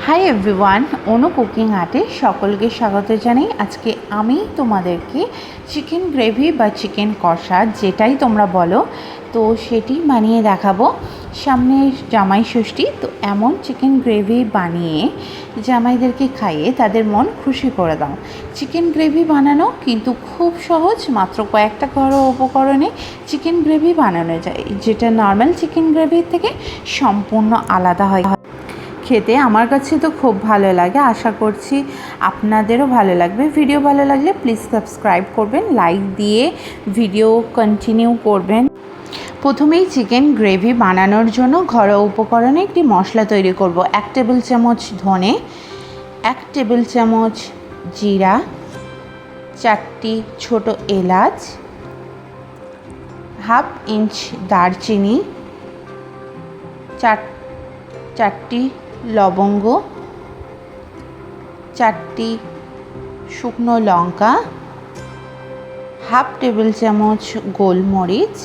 Hi everyone, অনু cooking আর্টে সকলকে স্বাগত জানাই। আজকে আমি তোমাদেরকে চিকেন গ্রেভি বা চিকেন কষা যেটাই তোমরা বলো তো সেটি বানিয়ে দেখাবো। সামনে জামাই ষষ্ঠী, তো এমন চিকেন গ্রেভি বানিয়ে জামাইদেরকে খাইয়ে তাদের মন খুশি করে দাও। চিকেন গ্রেভি বানানো কিন্তু খুব সহজ, মাত্র কয়েকটা ঘরোয়া উপকরণে চিকেন গ্রেভি বানানো যায়, যেটা নর্মাল চিকেন গ্রেভির থেকে সম্পূর্ণ আলাদা হয়। খেতে আমার কাছে তো খুব ভালো লাগে, আশা করছি আপনাদেরও ভালো লাগবে। ভিডিও ভালো লাগলে প্লিজ সাবস্ক্রাইব করবেন, লাইক দিয়ে ভিডিও কন্টিনিউ করবেন। প্রথমেই চিকেন গ্রেভি বানানোর জন্য ঘরোয়া উপকরণে একটি মশলা তৈরি করব। 1 টেবিল চামচ ধনে, 1 টেবিল চামচ জিরা, 4টি ছোট এলাচ, হাফ ইঞ্চ দারচিনি, 4টি লবঙ্গ, 4টি শুকনো লঙ্কা, হাফ টেবিল চামচ গোলমরিচ।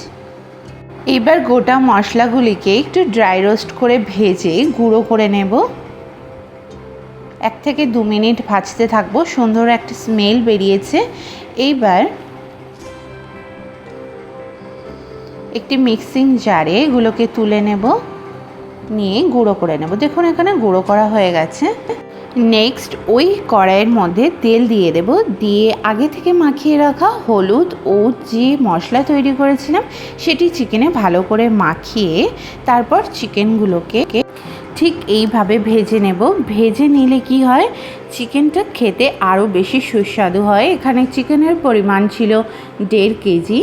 এবার গোটা মশলাগুলিকে একটু ড্রাই রোস্ট করে ভেজে গুঁড়ো করে নেব। 1 থেকে 2 মিনিট ভাজতে থাকবো, সুন্দর একটা স্মেল বেরিয়েছে। এইবার একটি মিক্সিং জারে এগুলোকে তুলে নেব, নিয়ে গুঁড়ো করে নেব। দেখুন এখানে গুঁড়ো করা হয়ে গেছে। নেক্সট ওই কড়াইয়ের মধ্যে তেল দিয়ে দেব, দিয়ে আগে থেকে মাখিয়ে রাখা হলুদ ও যে মশলা তৈরি করেছিলাম সেটি চিকেনে ভালো করে মাখিয়ে তারপর চিকেনগুলোকে ঠিক এইভাবে ভেজে নেব। ভেজে নিলে কি হয়, চিকেনটা খেতে আরও বেশি সুস্বাদু হয়। এখানে চিকেনের পরিমাণ ছিল 1.5 কেজি।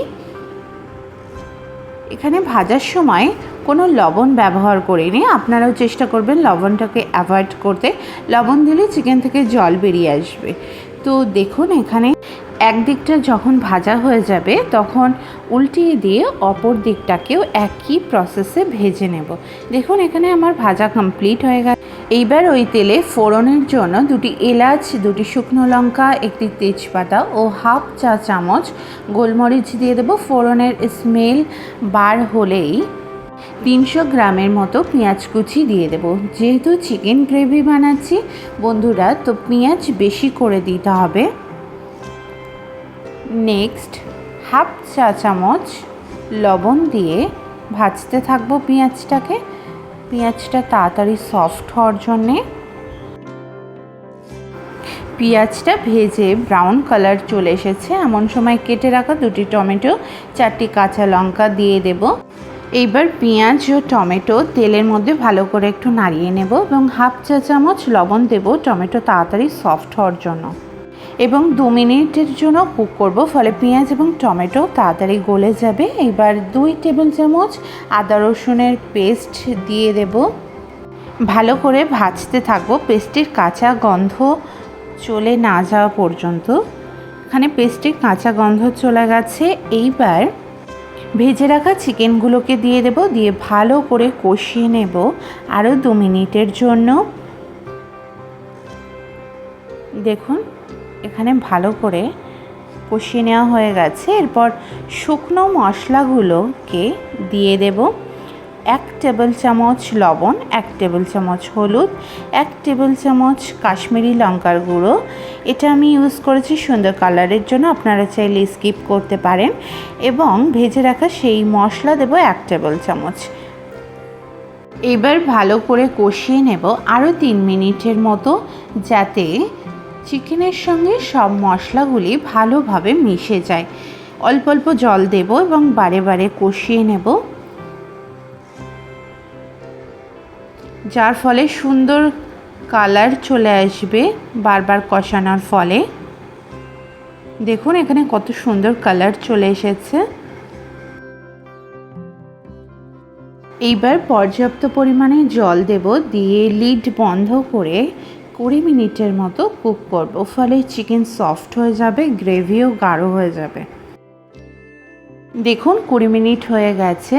এখানে ভাজার সময় কোনো লবণ ব্যবহার করিনি, আপনারাও চেষ্টা করবেন লবণটাকে অ্যাভয়েড করতে। লবণ দিলে চিকেন থেকে জল বেরিয়ে আসবে। তো দেখুন এখানে একদিকটা যখন ভাজা হয়ে যাবে তখন উল্টিয়ে দিয়ে অপর দিকটাকেও একই প্রসেসে ভেজে নেব। দেখুন এখানে আমার ভাজা কমপ্লিট হয়ে গেছে। এইবার ওই তেলে ফোড়নের জন্য 2টি এলাচ, 2টি শুকনো লঙ্কা, 1টি তেজপাতা ও হাফ চা চামচ গোলমরিচ দিয়ে দেবো। ফোড়নের স্মেল বার হলেই 300 গ্রামের মতো পেঁয়াজ কুচি দিয়ে দেব। যেহেতু চিকেন গ্রেভি বানাচ্ছি বন্ধুরা, তো পেঁয়াজ বেশি করে দিতে হবে। নেক্সট হাফ চা চামচ লবণ দিয়ে ভাজতে থাকবো পেঁয়াজটাকে। পেঁয়াজটা তাড়াতাড়ি সফট হওয়ার জন্যে। পেঁয়াজটা ভেজে ব্রাউন কালার চলে এসেছে, এমন সময় কেটে রাখা 2টি টমেটো, 4টি কাঁচা লঙ্কা দিয়ে দেব। এইবার পেঁয়াজ ও টমেটো তেলের মধ্যে ভালো করে একটু নাড়িয়ে নেব এবং হাফ চা চামচ লবণ দেব টমেটো তাড়াতাড়ি সফট হওয়ার জন্য, এবং 2 মিনিটের জন্য কুক করব, ফলে পেঁয়াজ এবং টমেটো তাড়াতাড়ি গলে যাবে। এবার 2 টেবিল চামচ আদা রসুনের পেস্ট দিয়ে দেব। ভালো করে ভাজতে থাকবো পেস্টের কাঁচা গন্ধ চলে না যাওয়া পর্যন্ত। এখানে পেস্টের কাঁচা গন্ধ চলে গেছে। এইবার ভেজে রাখা চিকেনগুলোকে দিয়ে দেব, দিয়ে ভালো করে কষিয়ে নেব আরও 2 মিনিটের জন্য। দেখুন এখানে ভালো করে কষিয়ে নেওয়া হয়ে গেছে। এরপর শুকনো মশলাগুলোকে দিয়ে দেব। 1 টেবিল চামচ লবণ, 1 টেবিল চামচ হলুদ, 1 টেবিল চামচ কাশ্মীরি লঙ্কার গুঁড়ো। এটা আমি ইউজ করেছি সুন্দর কালারের জন্য, আপনারা চাইলে স্কিপ করতে পারেন। এবং ভেজে রাখা সেই মশলা দেব 1 টেবিল চামচ। এবার ভালো করে কষিয়ে নেব আরও 3 মিনিটের মতো, যাতে চিকেনের সঙ্গে সব মশলাগুলি ভালোভাবে মিশে যায়। অল্প অল্প জল দেব এবং বারে বারে কষিয়ে নেব, যার ফলে সুন্দর কালার চলে আসবে বারবার কষানোর ফলে। দেখুন এখানে কত সুন্দর কালার চলে এসেছে। এইবার পর্যাপ্ত পরিমাণে জল দেব, দিয়ে লিড বন্ধ করে 20 মিনিটের মতো কুক করব, ফলে চিকেন সফট হয়ে যাবে, গ্রেভিও গাঢ় হয়ে যাবে। দেখুন 20 মিনিট হয়ে গেছে,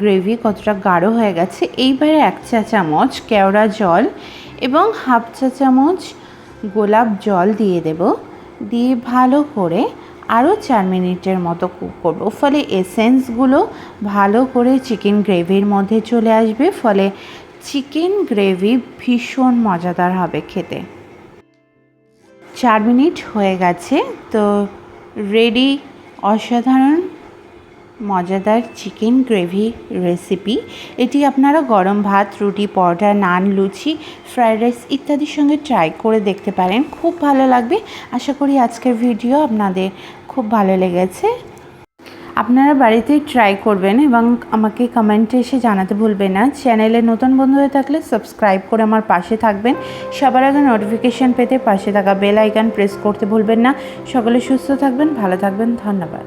গ্রেভি কতটা গাঢ় হয়ে গেছে। এইবারে 1 চা চামচ কেওড়া জল এবং হাফ চা চামচ গোলাপ জল দিয়ে দেব, দিয়ে ভালো করে আরও 4 মিনিটের মতো কুক করব, ফলে এসেন্সগুলো ভালো করে চিকেন গ্রেভির মধ্যে চলে আসবে, ফলে চিকেন গ্রেভি ভীষণ মজাদার হবে খেতে। 4 মিনিট হয়ে গেছে, তো রেডি অসাধারণ মজাদার চিকেন গ্রেভি রেসিপি। এটি আপনারা গরম ভাত, রুটি, পরোটা, নান, লুচি, ফ্রায়েড রাইস ইত্যাদির সঙ্গে ট্রাই করে দেখতে পারেন, খুব ভালো লাগবে। আশা করি আজকের ভিডিও আপনাদের খুব ভালো লেগেছে। আপনারা বাড়িতেই ট্রাই করবেন এবং আমাকে কমেন্টে এসে জানাতে ভুলবেন না। চ্যানেলে নতুন বন্ধু হয়ে থাকলে সাবস্ক্রাইব করে আমার পাশে থাকবেন। সবার আগে নোটিফিকেশান পেতে পাশে থাকা বেল আইকন প্রেস করতে ভুলবেন না। সকলে সুস্থ থাকবেন, ভালো থাকবেন। ধন্যবাদ।